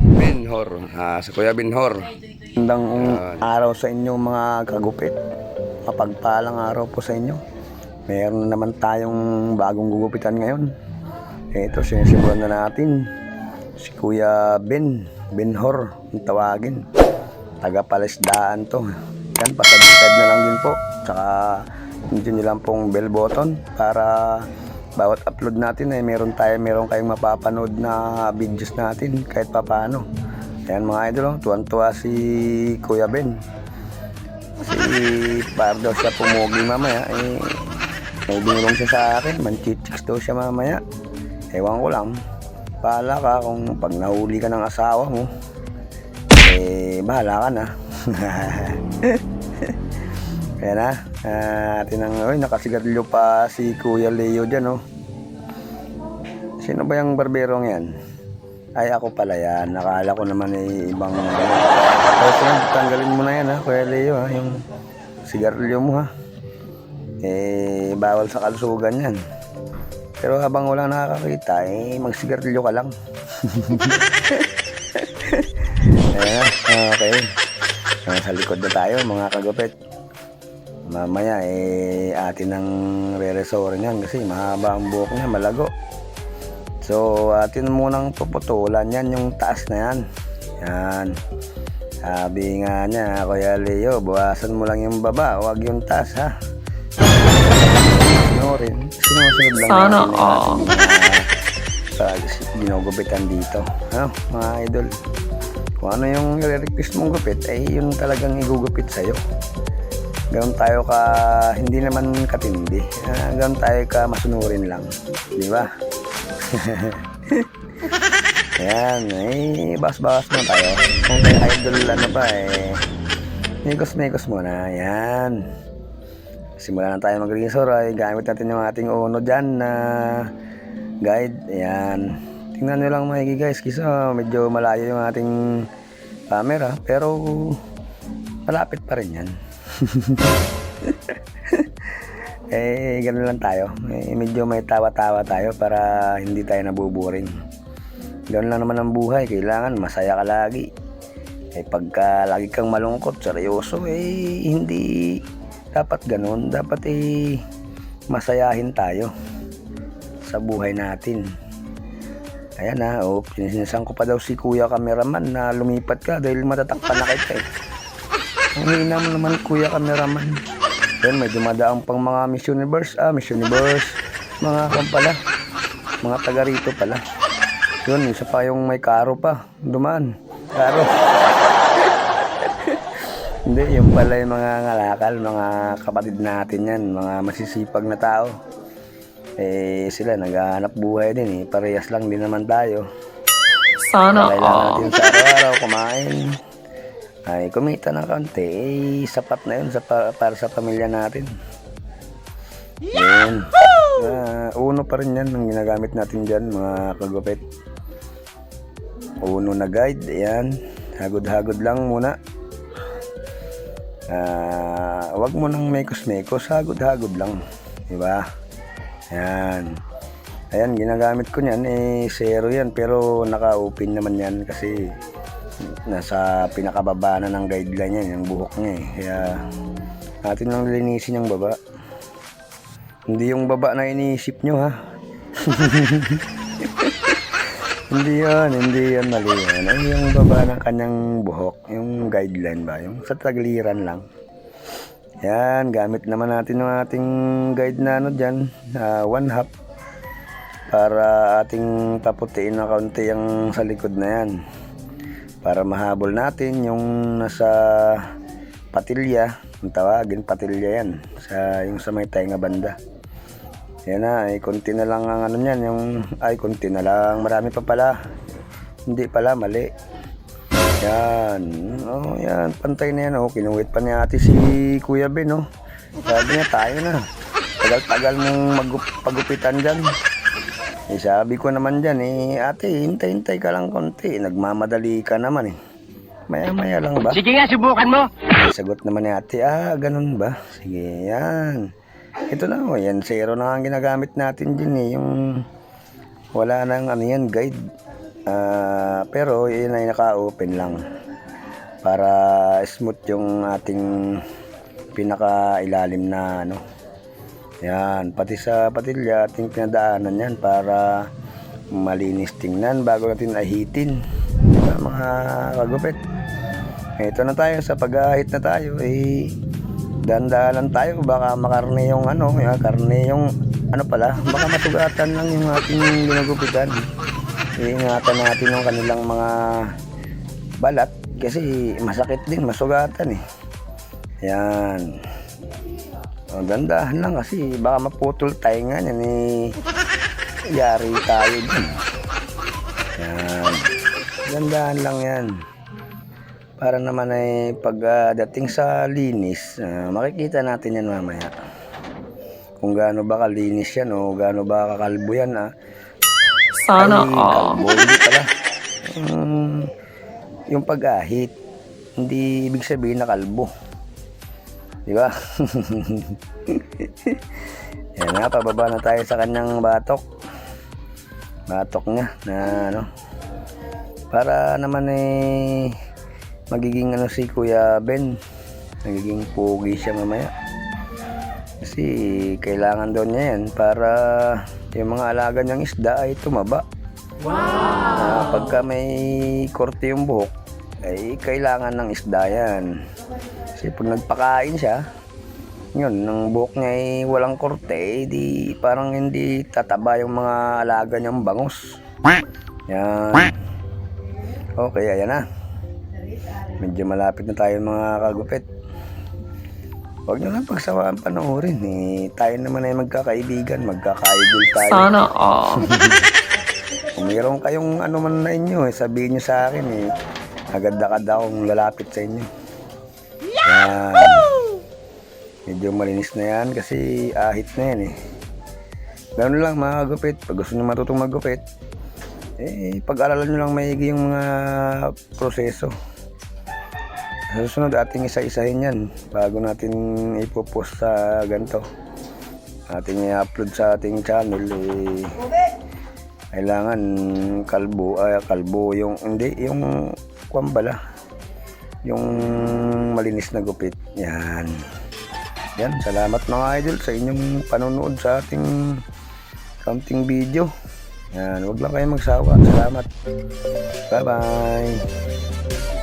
Benhor. Sa Kuya Benhor. Magandang araw sa inyo mga kagupit. Mapagpalang araw po sa inyo. Meron naman tayong bagong gugupitan ngayon. Ito, sinisimulan na natin. Si Kuya Benhor, ang tawagin. Taga-Palesdaan to. Yan, pasubscribe na lang din po. Tsaka, hindi nyo lang pong bell button para bawat upload natin ay meron kayong mapapanood na videos natin kahit papaano. Ayan mga idol, tuwan-tuwa si Kuya Ben. Para daw siya pumugi mamaya, may binulong siya sa akin, manchichicks daw siya mamaya. Ewan ko lang, bahala ka kung pag nahuli ka ng asawa mo, bahala ka na. Ayan na, nakasigarilyo pa si Kuya Leo dyan, oh. Sino ba yung barberong yan? Ay, ako pala yan. Nakala ko naman ibang... So, tanggalin mo na yan, ha, Kuya Leo, ha, yung sigarilyo mo, ha. Bawal sa kalusugan yan. Pero habang walang nakakakita, magsigarilyo ka lang. Ayan, okay. Sa likod na tayo, mga kagupit. Mamaya atin ang re-resorin yan kasi mahaba ang buhok niya, malago. So atin munang puputulan yan, yung taas na yan. Yan, sabi nga niya, Kuya Leo, bawasan mo lang yung baba, huwag yung taas, ha. Sinusunod lang sana ginugupitan dito, ha, mga idol. Kung ano yung i-request mong gupit, yun talagang igugupit sa'yo. Ganoon tayo ka, hindi naman katindi. Ganoon tayo ka masunurin lang. Di ba? Ayan, bawas-bawas mo tayo. Kung kay idol ano pa mekos-mekos muna. Ayan. Simulan na tayo mag-resort. Gamit natin yung ating uno dyan na guide. Ayan. Tingnan nyo lang mga guys. Kasi medyo malayo yung ating camera. Pero malapit pa rin yan. Ganun lang tayo. Medyo may tawa-tawa tayo para hindi tayo nabuboring. Ganun lang naman ang buhay. Kailangan masaya ka lagi. Pagka lagi kang malungkot, seryoso, hindi dapat ganun. Dapat masayahin tayo sa buhay natin. Ayan na, pininisan ko pa daw si Kuya Cameraman na lumipat ka dahil matatakpan na kita. Ang hina mo naman, Kuya Cameraman. Then may dumadaang pang mga Miss Universe. Miss Universe. Mga pala. Mga taga rito pala. Yun, isa pa yung may karo pa. Dumaan. Karo. Hindi, yung pala yung mga ngalakal. Mga kapatid natin yan. Mga masisipag na tao. Sila naghahanap buhay din. Parehas lang din naman tayo. sana kailangan natin sa araw-araw kumain. Kumita ng kaunti, sapat na yun para sa pamilya natin. Yun. Uno pa rin yan ang ginagamit natin dyan, mga kagupit. Uno na guide, ayan. Hagod-hagod lang muna. Wag mo nang mekos-mekos, hagod-hagod lang. Diba? Ayan. Ayan, ginagamit ko niyan, zero yan, pero naka-open naman yan kasi nasa pinakababa na ng guideline yan, yung buhok niya Kaya natin lang linisin yung baba. Hindi yung baba na iniisip nyo, ha. hindi yan mali yan. Yung baba ng kanyang buhok, yung guideline ba, yung sa tagliran lang. Yan, gamit naman natin yung ating guide na dyan, 1/2 para ating paputiin na kaunti yung sa likod na yan. Para mahabol natin yung nasa patilya, ang tawagin patilya yan, yung sa may tainga banda. Yan na, konti na lang ang ano niyan, konti na lang, marami pa pala. Hindi pala, mali. Yan, yan, pantay na yan, kinuwit pa ni ate si Kuya Ben, Sabi niya, tayo na. Tagal-tagal mong pagupitan dyan. Sabi ko naman dyan, ate, hintay-hintay ka lang konti. Nagmamadali ka naman, Maya-maya lang ba? Sige nga, subukan mo. Sagot naman ni ate, ganun ba? Sige, yan. Ito na, yan, zero na ang ginagamit natin dyan, yung wala nang ano yan, guide. Pero yun ay naka-open lang para smooth yung ating pinaka-ilalim na ano. Yan, pati sa patilya ating pinadaanan yan para malinis tingnan bago natin ahitin. Diba, mga kagupit? Ito na tayo, sa pag-ahit na tayo, dandalan tayo, baka makarne yung ano, karne yung ano pala, baka masugatan lang yung ating ginugupitan. Iingatan natin yung kanilang mga balat kasi masakit din, masugatan Yan. O, dandahan lang kasi baka maputol tayo nga yan yari tayo din. Yan. Dandahan lang yan. Para naman ay pagdating sa linis, makikita natin yan mamaya. Kung gaano ba kalinis yan o gaano ba kakalbo yan. Sana kalbo, hindi pala. Yung pag-ahit, hindi ibig sabihin na kalbo. Diba? Yan na, pababa na tayo sa kanyang batok. Batok niya na ano. Para naman magiging ano si Kuya Ben, magiging pogi siya mamaya. Kasi kailangan daw niya yan para yung mga alaga niyang isda ay tumaba. Wow! Pagka may korte yung buhok, ay kailangan ng isda yan. Kasi pag nagpakain siya, yun, ng buhok niya ay walang korte, di parang hindi tataba yung mga alaga niyang bangus. Yan. Okay, ayan na. Medyo malapit na tayo mga kagupit. Huwag nyo lang pagsawaan panoorin. Tayo naman ay magkakaibigan, magkaka-idol tayo. Sana Kung mayroon kayong ano man na inyo, sabihin nyo sa akin agad-agad akong lalapit sa inyo. Yan. Medyo malinis na yan kasi ahit na yan Ganun lang mga kagupit. Pag gusto nyo matutong maggupit, pag-aralan nyo lang maigi yung mga proseso. Sa susunod ating isa-isahin yan bago natin ipopost sa ganito. Ating i-upload sa ating channel. Kailangan kalbo yung hindi yung kwambala. Yung malinis na gupit. Yan. Yan, salamat mga idol sa inyong panonood sa ating counting video. Yan, huwag lang kayo magsawa. Salamat. Bye-bye.